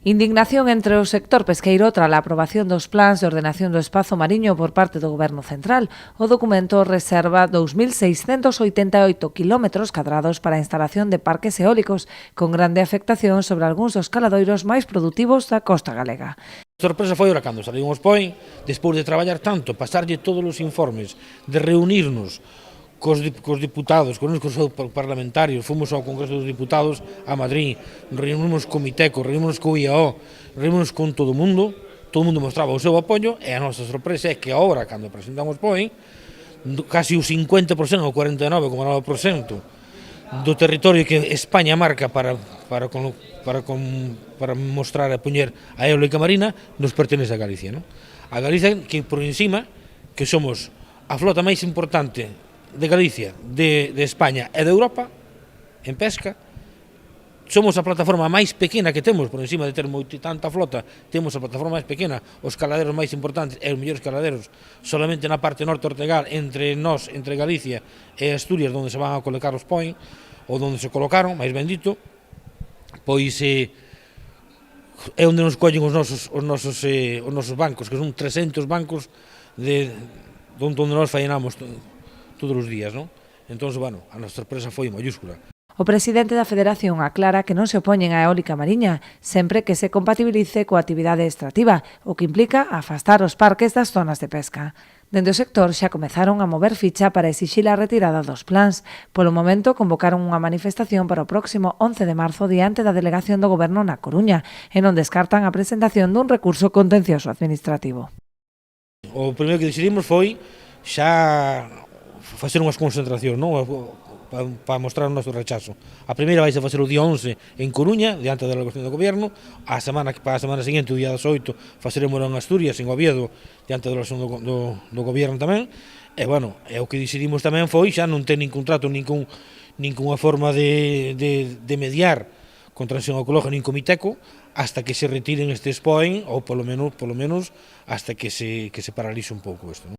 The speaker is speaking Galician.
Indignación entre o sector pesqueiro tras a aprobación dos plans de ordenación do espazo mariño por parte do Goberno Central. O documento reserva 2.688 km cadrados para a instalación de parques eólicos, con grande afectación sobre algúns dos caladoiros máis produtivos da costa galega. A sorpresa foi ora cando salimos os POEN, despois de traballar tanto, pasarlle todos os informes, de reunirnos cos diputados, cos parlamentarios, fomos ao Congreso dos Diputados a Madrid, reunimos co Miteco, reunimos co IAO, reunimos con todo o mundo mostraba o seu apoio, e a nosa sorpresa é que agora, cando presentamos POEN, casi o 50% ou 49,9% do territorio que España marca para mostrar e poñer a eólica marina nos pertenece a Galicia, non? A Galicia que por encima que somos a flota máis importante de Galicia, de España e de Europa en pesca, somos a plataforma máis pequena que temos, por encima de ter tanta flota, temos a plataforma máis pequena, os caladeros máis importantes e os mellores caladeros solamente na parte norte ortegal, entre nós, entre Galicia e Asturias, onde se van a colocar os POEN, ou onde se colocaron, máis ben dito, pois é onde nos collen os nosos bancos, que son 300 bancos onde nós faenamos todos os días, non? Entón, bueno, a nosa sorpresa foi mayúscula. O presidente da Federación aclara que non se opoñen á eólica mariña, sempre que se compatibilice coa actividade extractiva, o que implica afastar os parques das zonas de pesca. Dende o sector xa comezaron a mover ficha para exixir a retirada dos plans. Polo momento, convocaron unha manifestación para o próximo 11 de marzo diante da delegación do Goberno na Coruña, e non descartan a presentación dun recurso contencioso administrativo. O primeiro que decidimos foi xa facer unhas concentracións, non? Para mostrar o noso rechazo. A primeira vai a facer o día 11 en Coruña, diante da delegación do Goberno, para a semana seguinte, o día 18, faceremos en Asturias, en Oviedo, diante da delegación do Goberno tamén, e, bueno, o que decidimos tamén foi xa non ter ningún trato, ninguna forma de mediar con Transición Ecológica nin Comiteco, hasta que se retiren estes POEN, ou polo menos hasta que se paralice un pouco isto, non?